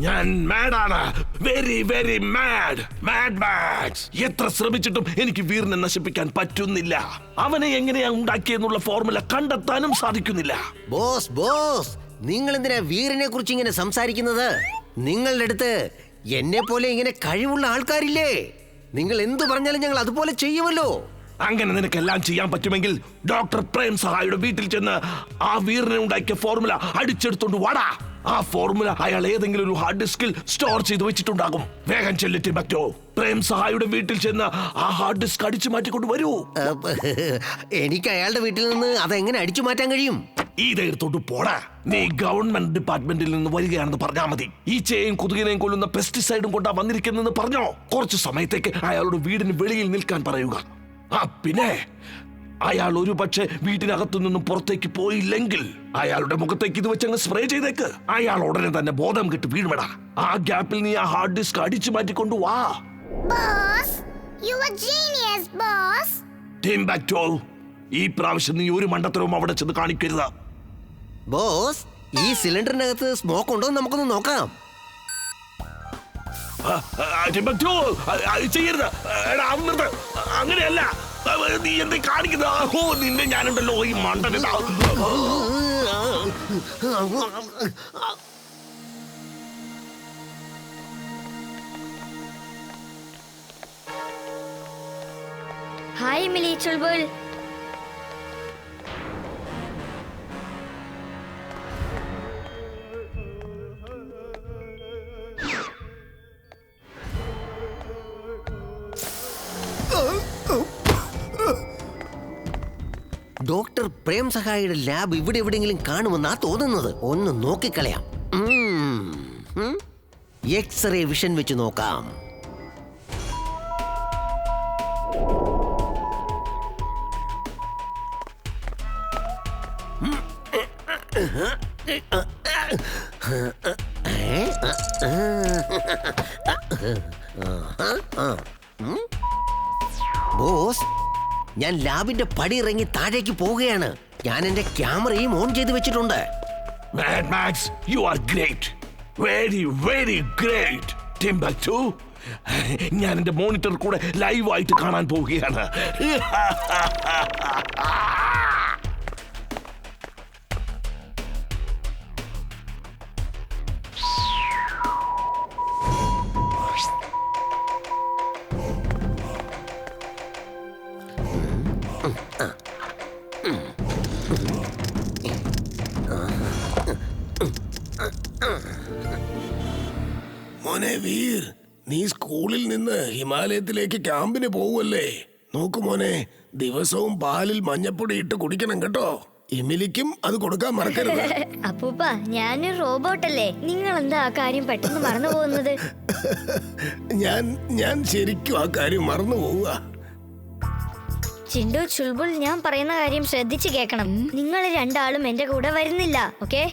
ഞാൻ മാഡാണ്, very very mad, mad max. എത്ര ശ്രമിച്ചിട്ടും എനിക്ക് വീറിനെ നശിപ്പിക്കാൻ പറ്റുന്നില്ല. അവനെ എങ്ങനെയാ ഉണ്ടാക്കിയെന്നുള്ള ഫോർമുല കണ്ടെത്താനും സാധിക്കുന്നില്ല. ബോസ് ബോസ്, നിങ്ങൾ എന്തിനാ വീറിനെ കുറിച്ച് ഇങ്ങനെ സംസാരിക്കുന്നത്? നിങ്ങളുടെ അടുത്ത് എന്നെ പോലെ ഇങ്ങനെ കഴിവുള്ള ആൾക്കാരില്ലേ? നിങ്ങൾ എന്തു പറഞ്ഞാലും ഞങ്ങൾ അതുപോലെ ചെയ്യുമല്ലോ. അങ്ങനെ നിനക്കെല്ലാം ചെയ്യാൻ പറ്റുമെങ്കിൽ ഡോക്ടർ പ്രേം സഹായിയുടെ വീട്ടിൽ ചെന്ന് ആ വീറിനെ ഉണ്ടാക്കിയ ഫോർമുല അടിച്ചെടുത്തോണ്ട് വാടാ. ആ ഫോർമുല അയാൾ ഏതെങ്കിലും ഒരു ഹാർഡ് ഡിസ്കിൽ സ്റ്റോർ ചെയ്ത് വെച്ചിട്ടുണ്ടാകും. വേഗം ചെല്ലിട്ട് പറ്റോ. പ്രേം സഹായിയുടെ വീട്ടിൽ ചെന്ന് ആ ഹാർഡ് ഡിസ്ക് അടിച്ചു മാറ്റിക്കൊണ്ട് വരൂ. എനിക്ക് അയാളുടെ വീട്ടിൽ നിന്ന് അതെങ്ങനെ അടിച്ചു മാറ്റാൻ കഴിയും? ഇതെടുത്തോട്ട് പോടാ. നീ ഗവൺമെന്റ് ഡിപ്പാർട്ട്മെന്റിൽ നിന്ന് വരികയാണെന്ന് പറഞ്ഞാ മതി. ഈച്ചയെയും കൊതുകിനെയും കൊല്ലുന്ന പെസ്റ്റിസൈഡും കൊണ്ടാ വന്നിരിക്കുന്നെന്ന് പറഞ്ഞോ. കുറച്ചു സമയത്തേക്ക് അയാളുടെ വീടിന് വെളിയിൽ നിൽക്കാൻ പറയുക. പിന്നെ അയാൾ ഒരു പക്ഷെ വീട്ടിനകത്തു നിന്നും പുറത്തേക്ക് പോയില്ലെങ്കിൽ അയാളുടെ മുഖത്തേക്ക് ഇത് വെച്ചങ്ങ് സ്പ്രേ ചെയ്തേക്ക്. അയാൾ ഉടനെ തന്നെ ബോധം കെട്ട് വീഴുമെടാ. ആ ഗ്യാപ്പിൽ നീ ആ ഹാർഡ് ഡിസ്ക് അടിച്ചു മാറ്റിക്കൊണ്ട് വാ. ഈ പ്രാവശ്യം നീ ഒരു മണ്ടത്തരവും അവിടെ ചെന്ന് കാണിക്കരുത്. ബോസ്, ഈ സിലിണ്ടറിനകത്ത് സ്മോക്ക് ഉണ്ടോ നമുക്കൊന്ന് നോക്കാം. ചെയ്യരുത്, അങ്ങനെയല്ല. നീ എന്താ കാണിക്കുന്നത്? നിന്നെ ഞാനുണ്ടല്ലോ ഈ മണ്ടനാ. ഹായ് മിലി ചുൾബുൾ. ഡോക്ടർ പ്രേം സഹായിയുടെ ലാബ് ഇവിടെ എവിടെയെങ്കിലും കാണുമെന്നാ തോന്നുന്നത്. ഒന്ന് നോക്കിക്കളയാം. എക്സ്റേ വിഷൻ വെച്ച് നോക്കാം. ബോസ്, ഞാൻ ലാബിന്റെ പടി ഇറങ്ങി താഴേക്ക് പോവുകയാണ്. ഞാൻ എന്റെ ക്യാമറയും ഓൺ ചെയ്ത് വെച്ചിട്ടുണ്ട്. Mad Max, you are great. Very, very great. Timbuktu, ഞാൻ എന്റെ മോണിറ്റർ കൂടെ ലൈവായിട്ട് കാണാൻ പോവുകയാണ്. മോനെ വീർ, നീ സ്കൂളിൽ നിന്ന് ഹിമാലയത്തിലേക്ക് ക്യാമ്പിന് പോവല്ലേ? നോക്കു മോനെ, ദിവസവും പാലിൽ മഞ്ഞപ്പൊടി ഇട്ട് കുടിക്കണം കേട്ടോ. എമിലിക്കും അത് കൊടുക്കാൻ മറക്കരുത്. അപ്പൂപ്പ, ഞാനൊരു റോബോട്ടല്ലേ? നിങ്ങൾ എന്താ ആ കാര്യം പെട്ടെന്ന് മറന്നു പോകുന്നത്? ഞാൻ ശരിക്കും ആ കാര്യം മറന്നു പോവുക. ചിണ്ടു, ചുൾബുൾ, ഞാൻ പറയുന്ന കാര്യം ശ്രദ്ധിച്ചു കേൾക്കണം. നിങ്ങൾ രണ്ടാളും എന്റെ കൂടെ വരുന്നില്ല, ഓക്കെ?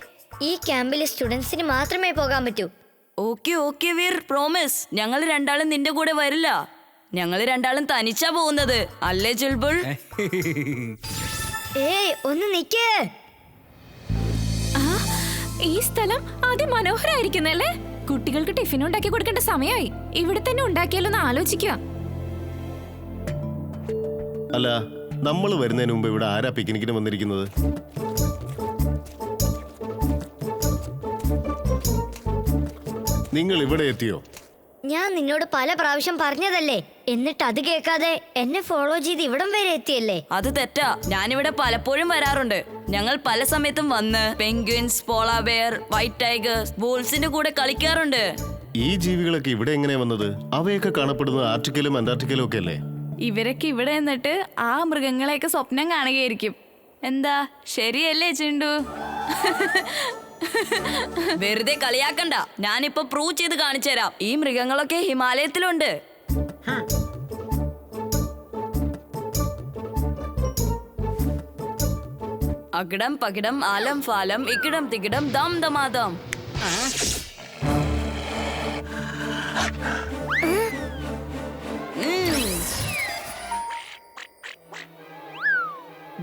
ഈ ക്യാമ്പിലെ സ്റ്റുഡൻസിന് മാത്രമേ പോകാൻ പറ്റൂ. Okay Veer, promise. ഞങ്ങൾ രണ്ടാളും നിന്റെ കൂടെ വരില്ല. ഞങ്ങൾ രണ്ടാളും തനിച്ചാ പോകുന്നത്, അല്ലേ ചുൾബുൾ? ഏയ്, ഒന്ന് നിക്കേ. ഈ സ്ഥലം അതിമനോഹരായിരിക്കുന്നല്ലേ? കുട്ടികൾക്ക് ടിഫിൻ ഉണ്ടാക്കി കൊടുക്കേണ്ട സമയമായി. ഇവിടെ തന്നെ ഉണ്ടാക്കിയാലൊന്ന് ആലോചിക്കുക. അല്ല, നമ്മൾ വരുന്നതിന് മുമ്പ് ഇവിടെ ആരാ പിക്നിക്കിന് വന്നിരിക്കുന്നത്? നിങ്ങൾ ഇവിടെ എത്തിയോ? ഞാൻ നിന്നോട് പല പ്രാവശ്യം പറഞ്ഞതല്ലേ, എന്നിട്ട് അത് കേൾക്കാതെ എന്നെ ഫോളോ ചെയ്ത് ഇവിടം വരെ എത്തിയല്ലേ? അത് തെറ്റാ. ഞാനിവിടെ പലപ്പോഴും വരാറുണ്ട്. ഞങ്ങൾ പല സമയത്തും വന്ന് penguins, polar bear, white tigers, വോൾസിന്റെ കൂടെ കളിക്കാറുണ്ട്. ഈ ജീവികളൊക്കെ ഇവിടെ എങ്ങനെയാ വന്നത്? അവയൊക്കെ കാണപ്പെടുന്നത് ആർട്ടിക്കലും അന്റാർട്ടിക്കലും ഒക്കെ അല്ലേ? ഇവരൊക്കെ ഇവിടെ നിന്നിട്ട് ആ മൃഗങ്ങളെയൊക്കെ സ്വപ്നം കാണുകയായിരിക്കും. എന്താ, ശരിയല്ലേ ചിണ്ടു? വെറുതെ കളിയാക്കണ്ട. ഞാനിപ്പോ പ്രൂവ് ചെയ്ത് കാണിച്ചു തരാം. ഈ മൃഗങ്ങളൊക്കെ ഹിമാലയത്തിലുണ്ട്. അകിടം പകിടം ആലം ഫാലം ഇക്കിടം തികിടം ദം ദമാദം.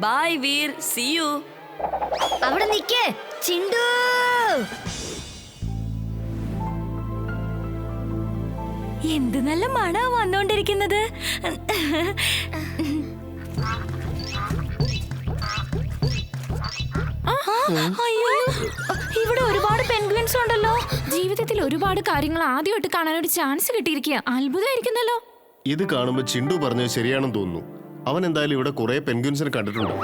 Bye Veer, see you. അവിടെ നിക്കേ ചിണ്ടു. എന്ത് നല്ല മണാ വന്നോണ്ടിരിക്കുന്നത്. അയ്യോ, ഇവിടെ ഒരുപാട് പെൻഗ്വിൻസ് ഉണ്ടല്ലോ. ജീവിതത്തിൽ ഒരുപാട് കാര്യങ്ങൾ ആദ്യമായിട്ട് കാണാൻ ഒരു ചാൻസ് കിട്ടിയിരിക്കുക. അത്ഭുതമായിരിക്കുന്നല്ലോ. ഇത് കാണുമ്പോ ചിണ്ടു പറഞ്ഞത് ശരിയാണെന്ന് തോന്നുന്നു. അവൻ എന്തായാലും ഇവിടെ കുറെ പെൻഗ്വിൻസിനെ കണ്ടിട്ടുണ്ട്.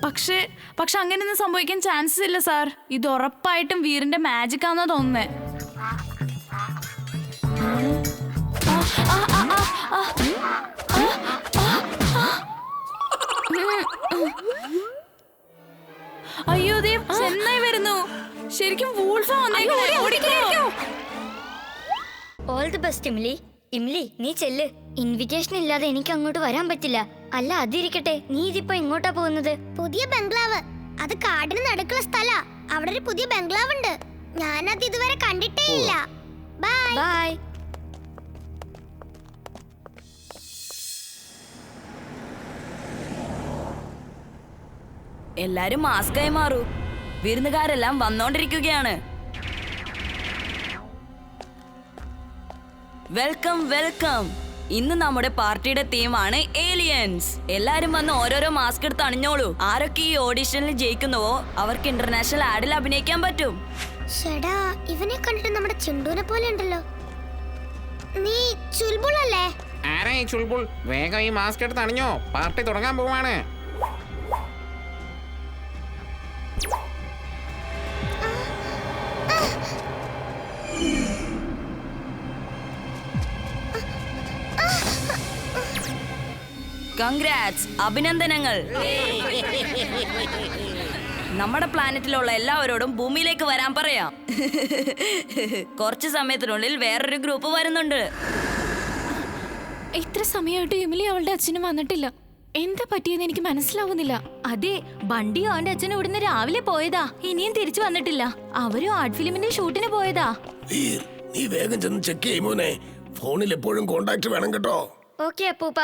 പക്ഷെ അങ്ങനെയൊന്നും സംഭവിക്കാൻ ചാൻസസ് ഇല്ല സാർ. ഇത് ഉറപ്പായിട്ടും വീറിന്റെ മാജിക് ആണെന്നാ തോന്നുന്നേ. അയ്യോ, ദേ ചെന്നായി വരുന്നു. ശരിക്കും വൂൾഫാ വന്നേക്കോ. All the best Imli. Imli, നീ ചെല്ല്. ഇൻവിറ്റേഷൻ ഇല്ലാതെ എനിക്ക് അങ്ങോട്ട് വരാൻ പറ്റില്ല. അല്ല, അതിരിക്കട്ടെ, നീ ഇതിപ്പോ എങ്ങോട്ടാ പോകുന്നത്? പുതിയ ബംഗ്ലാവ്. അത് കാടിന് നടുക്കുള്ള സ്ഥലാ. അവിടെ ഒരു പുതിയ ബംഗ്ലാവ് ഉണ്ട്. ഞാനത് ഇതുവരെ കണ്ടിട്ടേ ഇല്ല. ബൈ. ബൈ. എല്ലാരും മാസ്കായി മാറൂ. വിരുന്നുകാരെല്ലാം വന്നോണ്ടിരിക്കുകയാണ്. Welcome welcome. ഇന്ന് നമ്മുടെ പാർട്ടിയുടെ തീമാണ് ഏലിയൻസ്. എല്ലാരും വന്ന് ഓരോരോ മാസ്ക് എടുത്ത് അണിഞ്ഞോളൂ. ആരൊക്കെ ഈ ഓഡിഷനിൽ ജയിക്കുന്നുവോ അവർക്ക് ഇന്റർനാഷണൽ ആഡിൽ അഭിനയിക്കാൻ പറ്റും. ഷടാ, ഇവനെ കണ്ടിട്ട് നമ്മുടെ ചിണ്ടൂനെ പോലെ ഉണ്ടല്ലോ. നീ ചുൽബുൾ അല്ലേ? ആരാ ഈ ചുൾബുൾ? വേഗം ഈ മാസ്ക് എടുത്ത് അണിഞ്ഞോ, പാർട്ടി തുടങ്ങാൻ പോവാണ്. കൺഗ്രാറ്റ്സ്, അഭിനന്ദനങ്ങൾ. നമ്മുടെ പ്ലാനറ്റിലുള്ള എല്ലാവരോടും ഭൂമിയിലേക്ക് വരാൻ പറയാം. കുറച്ച് സമയത്തിനുള്ളിൽ വേറൊരു ഗ്രൂപ്പ് വരുന്നുണ്ട്. ഇത്ര സമയമായിട്ട് എമിലി അവളുടെ അച്ഛനും വന്നിട്ടില്ല. എന്താ പറ്റിയെന്ന് എനിക്ക് മനസ്സിലാവുന്നില്ല. അതെ, ബണ്ടിയും അവന്റെ അച്ഛനും ഇവിടുന്ന് രാവിലെ പോയതാ. ഇനിയും തിരിച്ചു വന്നിട്ടില്ല. അവരും ആർട്ട് ഫിലിമിന്റെ ഷൂട്ടിന് പോയതാ. വീർ, നീ വേഗം ചെന്ന് ചെക്ക് ചെയ്യുമോനെ. ഫോണിൽ എപ്പോഴും കോണ്ടാക്ട് വേണം കേട്ടോ. ഓക്കെ അപ്പൂപ്പ.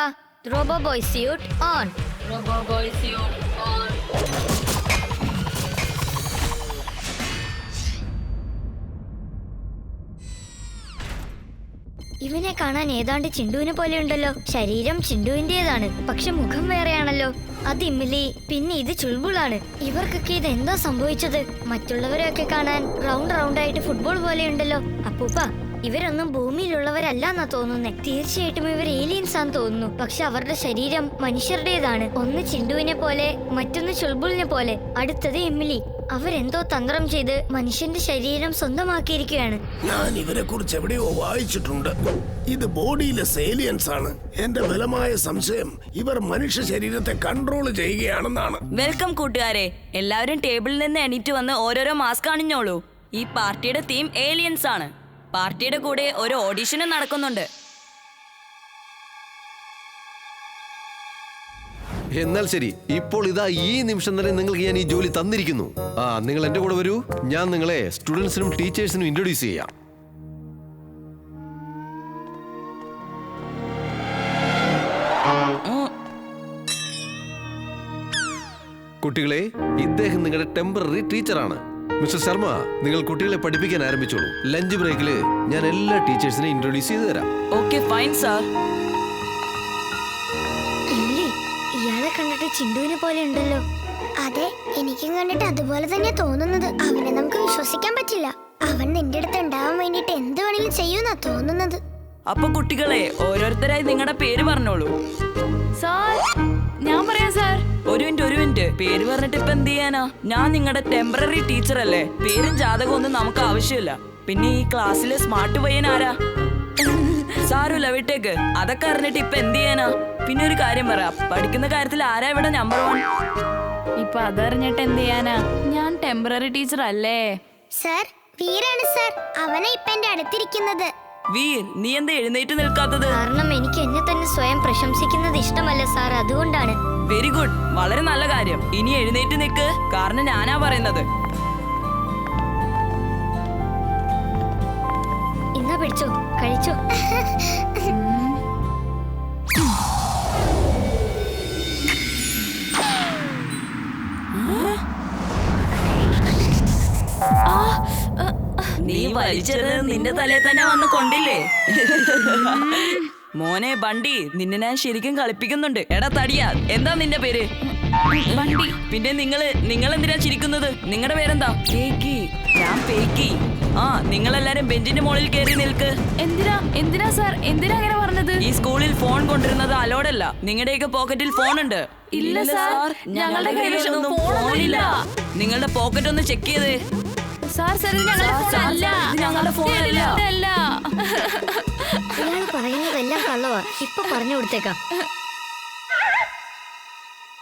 Robo boy suit on. ഇവനെ കാണാൻ ഏതാണ്ട് ചിണ്ടുവിനെ പോലെ ഉണ്ടല്ലോ. ശരീരം ചിണ്ടുവിന്റേതാണ്, പക്ഷെ മുഖം വേറെയാണല്ലോ. അത് ഇമ്മിലി, പിന്നെ ഇത് ചുൾബുളാണ്. ഇവർക്കൊക്കെ ഇത് എന്താ സംഭവിച്ചത്? മറ്റുള്ളവരെയൊക്കെ കാണാൻ റൗണ്ട് ആയിട്ട് ഫുട്ബോൾ പോലെ ഉണ്ടല്ലോ. അപ്പൂപ്പ, ഇവരൊന്നും ഭൂമിയിലുള്ളവരല്ലാന്നാ തോന്നുന്നേ. തീർച്ചയായിട്ടും ഇവർ ഏലിയൻസ് ആന്ന് തോന്നുന്നു. പക്ഷെ അവരുടെ ശരീരം മനുഷ്യരുടേതാണ്. ഒന്ന് ചിണ്ടുവിനെ പോലെ, മറ്റൊന്ന് ചുൾബുളിനെ പോലെ, അടുത്തത് എമിലി. അവരെന്തോ തന്ത്രം ചെയ്ത് മനുഷ്യന്റെ ശരീരം സ്വന്തമാക്കിയിരിക്കുകയാണ്. ഞാൻ ഇവരെ കുറിച്ച് എവിടെയോ വായിച്ചിട്ടുണ്ട്. ഇത് ബോഡിയിലെ ഏലിയൻസ് ആണ്. എന്റെ ബലമായ സംശയം ഇവർ മനുഷ്യ ശരീരത്തെ കൺട്രോൾ ചെയ്യുകയാണെന്നാണ്. വെൽക്കം കൂട്ടുകാരെ. എല്ലാവരും ടേബിളിൽ നിന്ന് എണീറ്റ് വന്ന് ഓരോരോ മാസ്ക് അണിഞ്ഞോളൂ. ഈ പാർട്ടിയുടെ തീം ഏലിയൻസ് ആണ്. പാർട്ടിയുടെ കൂടെ ഒരു ഓഡിഷനും നടക്കുന്നുണ്ട്. എന്നാൽ ശരി, ഇപ്പോൾ ഇതാ ഈ നിമിഷം തന്നെ നിങ്ങൾക്ക് ഞാൻ ഈ ജോലി തന്നിരിക്കുന്നു. നിങ്ങൾ എന്റെ കൂടെ വരൂ. ഞാൻ നിങ്ങളെ സ്റ്റുഡൻസിനും ടീച്ചേഴ്സിനും ഇൻട്രൊഡ്യൂസ് ചെയ്യാം. കുട്ടികളെ, ഇദ്ദേഹം നിങ്ങളുടെ ടെമ്പററി ടീച്ചറാണ്. മിസ്റ്റർ ശർമ്മ, നിങ്ങൾ കുട്ടികളെ പഠിപ്പിക്കാൻ ആരംഭിച്ചോളൂ. ലഞ്ച് ബ്രേക്കില് ഞാൻ എല്ലാ ടീച്ചേഴ്സിനെ ഇൻട്രൊഡ്യൂസ് ചെയ്ത് തരാം. Okay, fine sir. എമിലി, ഇയാളെ കണ്ടിട്ട് ചിണ്ടുവിനെ പോലെ ഉണ്ടല്ലോ. അതെ, എനിക്കും കണ്ടിട്ട് അതുപോലെ തന്നെ തോന്നുന്നത്. അവനെ നമുക്ക് വിശ്വസിക്കാൻ പറ്റില്ല. അവൻ നിന്റെ അടുത്ത് ഉണ്ടാവാൻ വേണ്ടിട്ട് എന്ത് വേണമെങ്കിലും ചെയ്യുന്നാ തോന്നുന്നത്. അപ്പൊ കുട്ടികളെ, ഓരോരുത്തരായി നിങ്ങളുടെ പേര് പറഞ്ഞോളൂ. സാർ, ഞാൻ പറയാം സാർ. ഒരു മിനിറ്റ്. പേര് പറഞ്ഞിട്ട് ഇപ്പൊ എന്ത് ചെയ്യാനാ? ഞാൻ നിങ്ങളുടെ ടെമ്പററി ടീച്ചർ അല്ലേ. പേരും ജാതകവും ഒന്നും നമുക്ക് ആവശ്യമില്ല. പിന്നെ ഈ ക്ലാസ്സിലെ സ്മാർട്ട് പയ്യൻ ആരാ? സാരമില്ല, വിട്ടേക്ക്. അതൊക്കെ അറിഞ്ഞിട്ട് ഇപ്പൊ എന്ത് ചെയ്യാനാ? പിന്നെ ഒരു കാര്യം പറ, പഠിക്കുന്ന കാര്യത്തിൽ ആരാ ഇവിടെ നമ്പർ 1? ഇപ്പൊ അതറിഞ്ഞിട്ട് എന്ത് ചെയ്യാനാ? ഞാൻ ടെമ്പററി ടീച്ചർ അല്ലേ. സർ, വീരാണ് സർ. അവനെ ഇപ്പൊ എന്റെ അടുത്തിരിക്കുന്നത്. വീർ, നീ എന്താ എഴുന്നേറ്റ് നിൽക്കാത്തത്? കാരണം എനിക്ക് എന്നെ തന്നെ സ്വയം പ്രശംസിക്കുന്നത് ഇഷ്ടമല്ല സാർ, അതുകൊണ്ടാണ്. വെരി ഗുഡ്, വളരെ നല്ല കാര്യം. ഇനി എഴുന്നേറ്റ് നിൽക്ക്, കാരണം ഞാനാ പറയുന്നത്. ഇന്നാ പിടിച്ചോ, കഴിച്ചോ. നീ വലിച്ചെറിഞ്ഞത് നിന്റെ തലേ തന്നെ വന്ന് കൊണ്ടില്ലേ? മോനെ ബണ്ടി, നിന്നെ ഞാൻ ശരിക്കും കളിപ്പിക്കുന്നുണ്ട്. എടാ തടിയാ, എന്താ നിന്റെ പേര്? ബണ്ടി. പിന്നെ നിങ്ങൾ എന്തിനാ ചിരിക്കുന്നത്? നിങ്ങളുടെ പേരെന്താ? പേക്കി. ഞാൻ പേക്കി. ആ, നിങ്ങളെല്ലാരും ബെഞ്ചിന്റെ മുകളിൽ കയറി നിൽക്ക്. എന്തിനാ സാർ, എന്തിനാ അങ്ങനെ പറഞ്ഞത്? ഈ സ്കൂളിൽ ഫോൺ കൊണ്ടിരുന്നത് അലോഡല്ല. നിങ്ങളുടെയൊക്കെ പോക്കറ്റിൽ ഫോൺ ഉണ്ട്. ഇല്ല സാർ, ഞങ്ങളുടെ കയ്യിലൊന്നും ഫോണില്ല. നിങ്ങളുടെ പോക്കറ്റ് ഒന്ന് ചെക്ക് ചെയ്തേ. സാർ സാർ, ഇത് ഞങ്ങളുടെ ഫോണല്ല. ഇത് ഞങ്ങളുടെ ഫോണല്ല. ഇതല്ല. ഇയാൾ പറയുന്നതെല്ലാം കള്ളവാ. ഇപ്പൊ പറഞ്ഞു കൊടുത്തേക്കാം.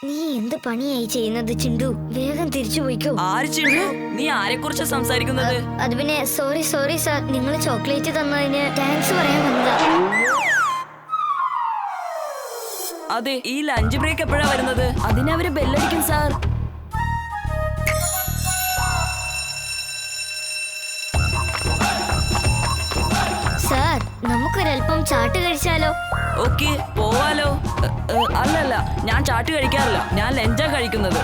നീ എന്ത് പണിയായി ചെയ്യുന്നത് ചിണ്ടു? വേഗം തിരിച്ചു പോയിക്കോ. ആര് ചിണ്ടു? നീ ആരെ കുറിച്ചാ സംസാരിക്കുന്നത്? അത് പിന്നെ സോറി സാർ, നിങ്ങൾ ചോക്ലേറ്റ് തന്നതിന് താങ്ക്സ് പറയാൻ വന്നതാ. അതെ, ഈ ലഞ്ച് ബ്രേക്ക് എപ്പോഴാ വരുന്നത്? അതിനവര് ബെല്ലടിക്കും സാർ. സാർ, നമുക്കൊരല്പം ചാട്ട് കഴിച്ചാലോ? ഓക്കെ, പോവാലോ. അല്ലല്ല, ഞാൻ ചാട്ട് കഴിക്കാറില്ല. ഞാൻ ലഞ്ചാ കഴിക്കുന്നത്.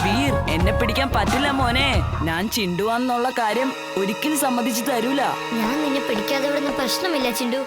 വീർ, എന്നെ പിടിക്കാൻ പറ്റില്ല മോനെ. ഞാൻ ചിണ്ടുവാന്നുള്ള കാര്യം ഒരിക്കലും സമ്മതിച്ചു തരൂല. ഞാൻ നിന്നെ പിടിക്കാതെ വിടുന്ന പ്രശ്നമില്ല ചിണ്ടു.